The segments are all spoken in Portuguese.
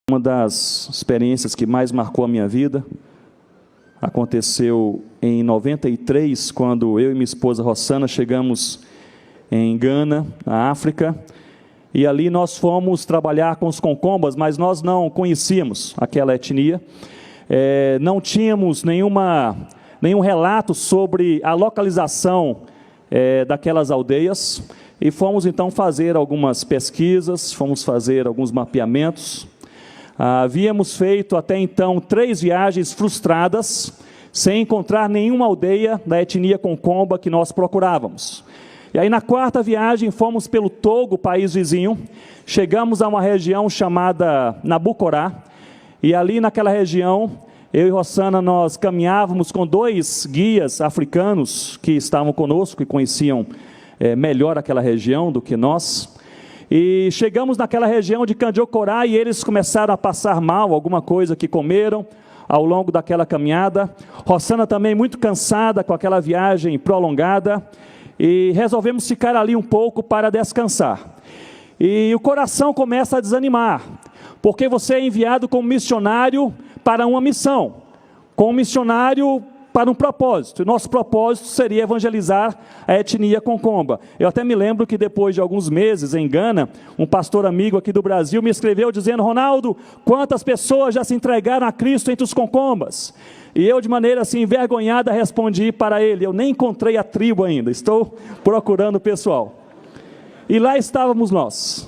Uma das experiências que mais marcou a minha vida aconteceu em 93, quando eu e minha esposa Rossana chegamos em Gana, na África, e ali nós fomos trabalhar com os concombas, mas nós não conhecíamos aquela etnia, não tínhamos nenhum relato sobre a localização daquelas aldeias, e fomos então fazer algumas pesquisas, fomos fazer alguns mapeamentos. Havíamos feito até então 3 viagens frustradas, sem encontrar nenhuma aldeia da etnia concomba que nós procurávamos. E aí na 4ª viagem fomos pelo Togo, país vizinho, chegamos a uma região chamada Nabucorá, e ali naquela região, eu e Rossana, nós caminhávamos com 2 guias africanos que estavam conosco, que conheciam melhor aquela região do que nós. E chegamos naquela região de Candiocorá e eles começaram a passar mal, alguma coisa que comeram ao longo daquela caminhada. Rossana também muito cansada com aquela viagem prolongada, e resolvemos ficar ali um pouco para descansar. E o coração começa a desanimar, porque você é enviado como missionário para uma missão, como missionário para um propósito. E nosso propósito seria evangelizar a etnia concomba. Eu até me lembro que depois de alguns meses em Gana, um pastor amigo aqui do Brasil me escreveu dizendo: Ronaldo, quantas pessoas já se entregaram a Cristo entre os concombas? E eu, de maneira assim envergonhada, respondi para ele: eu nem encontrei a tribo ainda, estou procurando o pessoal. E lá estávamos nós.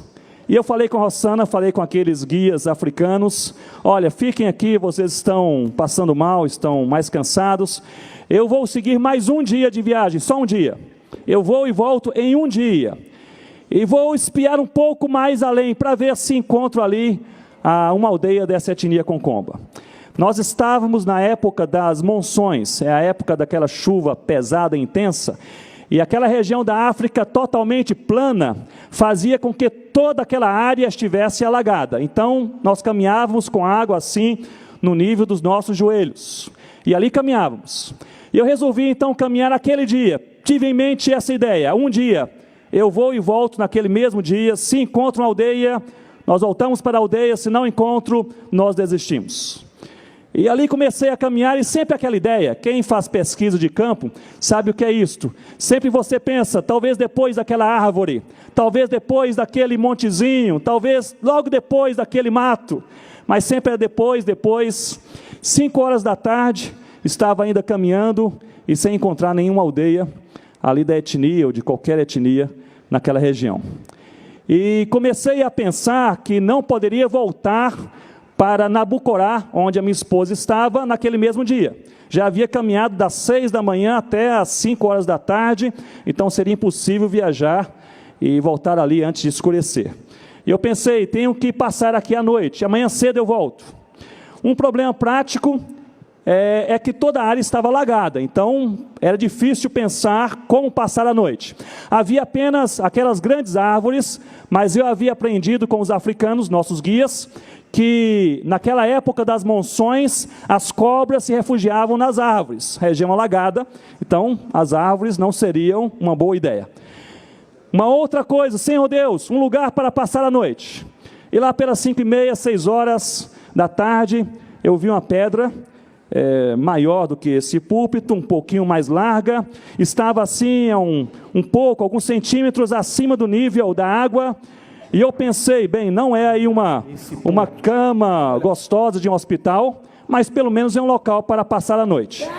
E eu falei com a Rossana, falei com aqueles guias africanos: olha, fiquem aqui, vocês estão passando mal, estão mais cansados. Eu vou seguir mais um dia de viagem, só um dia. Eu vou e volto em um dia. E vou espiar um pouco mais além, para ver se encontro ali uma aldeia dessa etnia concomba. Nós estávamos na época das monções, é a época daquela chuva pesada e intensa. E aquela região da África totalmente plana fazia com que toda aquela área estivesse alagada. Então, nós caminhávamos com água assim, no nível dos nossos joelhos. E ali caminhávamos. E eu resolvi então caminhar aquele dia. Tive em mente essa ideia: um dia eu vou e volto naquele mesmo dia. Se encontro uma aldeia, nós voltamos para a aldeia. Se não encontro, nós desistimos. E ali comecei a caminhar, e sempre aquela ideia, quem faz pesquisa de campo sabe o que é isto. Sempre você pensa, talvez depois daquela árvore, talvez depois daquele montezinho, talvez logo depois daquele mato, mas sempre é depois. 5 horas da tarde, estava ainda caminhando e sem encontrar nenhuma aldeia ali da etnia ou de qualquer etnia naquela região. E comecei a pensar que não poderia voltar para Nabucorá, onde a minha esposa estava, naquele mesmo dia. Já havia caminhado das 6 da manhã até as 5 horas da tarde, então seria impossível viajar e voltar ali antes de escurecer. E eu pensei, tenho que passar aqui à noite, amanhã cedo eu volto. Um problema prático é que toda a área estava alagada, então era difícil pensar como passar a noite. Havia apenas aquelas grandes árvores, mas eu havia aprendido com os africanos, nossos guias, que naquela época das monções, as cobras se refugiavam nas árvores, região alagada, então as árvores não seriam uma boa ideia. Uma outra coisa, Senhor Deus, um lugar para passar a noite. E lá pelas 5h30, 6 horas da tarde, eu vi uma pedra maior do que esse púlpito, um pouquinho mais larga, estava assim, alguns centímetros acima do nível da água. E eu pensei, bem, não é aí uma cama gostosa de um hospital, mas pelo menos é um local para passar a noite.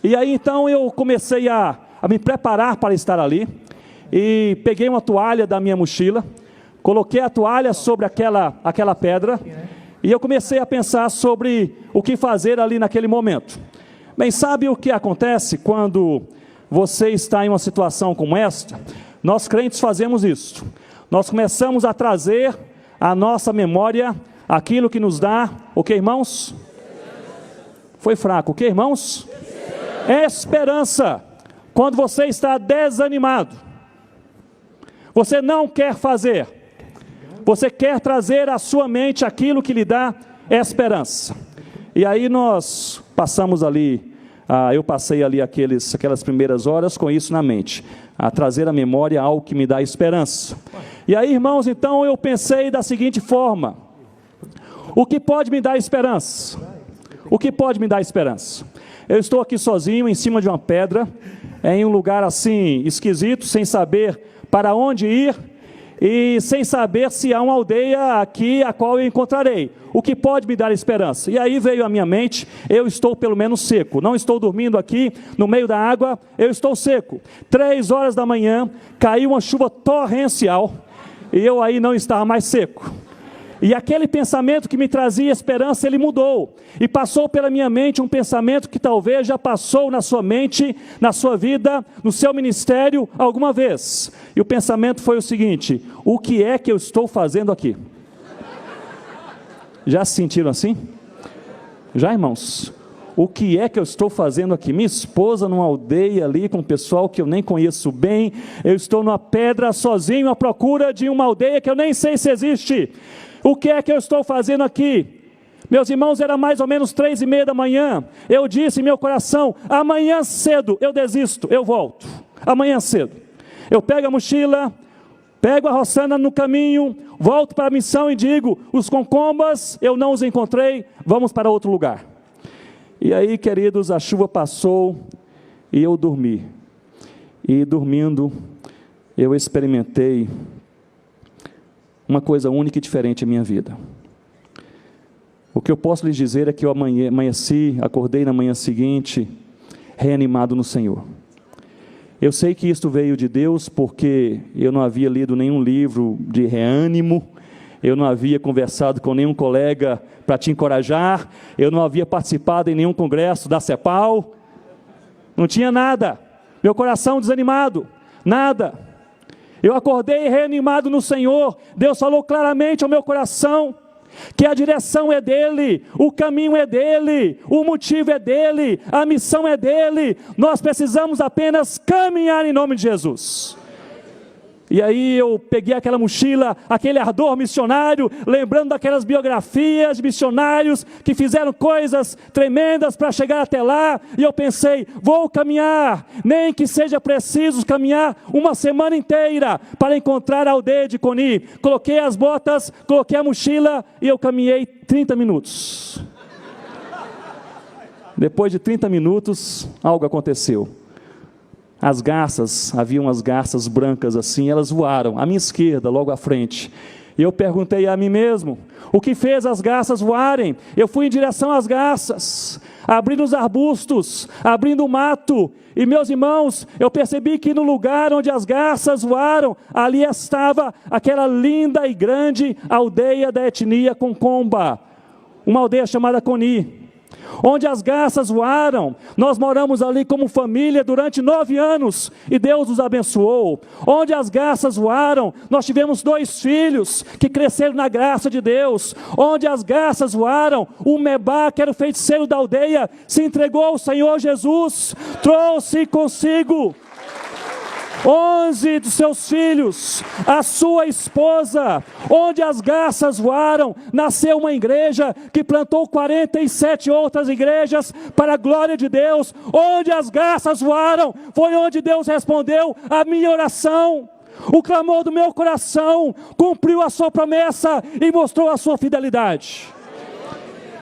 E aí então eu comecei a me preparar para estar ali, e peguei uma toalha da minha mochila, coloquei a toalha sobre aquela pedra, e eu comecei a pensar sobre o que fazer ali naquele momento. Bem, sabe o que acontece quando você está em uma situação como esta? Nós crentes fazemos isso. Nós começamos a trazer à nossa memória aquilo que nos dá, o que, irmãos? Foi fraco, o que, irmãos? Esperança. Quando você está desanimado, você não quer fazer, você quer trazer à sua mente aquilo que lhe dá esperança. E aí nós passamos ali, eu passei ali aquelas primeiras horas com isso na mente, a trazer à memória algo que me dá esperança. E aí, irmãos, então eu pensei da seguinte forma: O que pode me dar esperança? O que pode me dar esperança? Eu estou aqui sozinho, em cima de uma pedra, em um lugar assim, esquisito, sem saber para onde ir, e sem saber se há uma aldeia aqui a qual eu encontrarei. O que pode me dar esperança? E aí veio à minha mente, eu estou pelo menos seco, não estou dormindo aqui no meio da água, eu estou seco. 3 horas da manhã, caiu uma chuva torrencial, e eu aí não estava mais seco. E aquele pensamento que me trazia esperança, ele mudou. E passou pela minha mente um pensamento que talvez já passou na sua mente, na sua vida, no seu ministério alguma vez. E o pensamento foi o seguinte: o que é que eu estou fazendo aqui? Já se sentiram assim? Já, irmãos? O que é que eu estou fazendo aqui? Minha esposa numa aldeia ali com um pessoal que eu nem conheço bem. Eu estou numa pedra sozinho à procura de uma aldeia que eu nem sei se existe. O que é que eu estou fazendo aqui? Meus irmãos, era mais ou menos 3:30 da manhã. Eu disse em meu coração: amanhã cedo eu desisto, eu volto. Amanhã cedo. Eu pego a mochila, pego a Rossana no caminho, volto para a missão e digo: os concombas eu não os encontrei, vamos para outro lugar. E aí, queridos, a chuva passou e eu dormi. E dormindo, eu experimentei uma coisa única e diferente em minha vida. O que eu posso lhes dizer é que eu amanheci, acordei na manhã seguinte, reanimado no Senhor. Eu sei que isto veio de Deus, porque eu não havia lido nenhum livro de reânimo, eu não havia conversado com nenhum colega para te encorajar, eu não havia participado em nenhum congresso da CEPAL, não tinha nada, meu coração desanimado, nada. Eu acordei reanimado no Senhor. Deus falou claramente ao meu coração que a direção é dEle, o caminho é dEle, o motivo é dEle, a missão é dEle. Nós precisamos apenas caminhar em nome de Jesus. E aí eu peguei aquela mochila, aquele ardor missionário, lembrando daquelas biografias de missionários que fizeram coisas tremendas para chegar até lá, e eu pensei: vou caminhar, nem que seja preciso caminhar uma semana inteira para encontrar a aldeia de Coni. Coloquei as botas, coloquei a mochila e eu caminhei 30 minutos. Depois de 30 minutos, algo aconteceu. As garças, havia umas garças brancas assim, elas voaram à minha esquerda, logo à frente. E eu perguntei a mim mesmo: o que fez as garças voarem? Eu fui em direção às garças, abrindo os arbustos, abrindo o mato. E meus irmãos, eu percebi que no lugar onde as garças voaram, ali estava aquela linda e grande aldeia da etnia Concomba, uma aldeia chamada Coni. Onde as garças voaram, nós moramos ali como família durante 9 anos, e Deus nos abençoou. Onde as garças voaram, nós tivemos 2 filhos, que cresceram na graça de Deus. Onde as garças voaram, o Mebá, que era o feiticeiro da aldeia, se entregou ao Senhor Jesus, trouxe consigo 11 dos seus filhos, a sua esposa. Onde as garças voaram, nasceu uma igreja que plantou 47 outras igrejas para a glória de Deus. Onde as garças voaram, foi onde Deus respondeu a minha oração. O clamor do meu coração cumpriu a sua promessa e mostrou a sua fidelidade.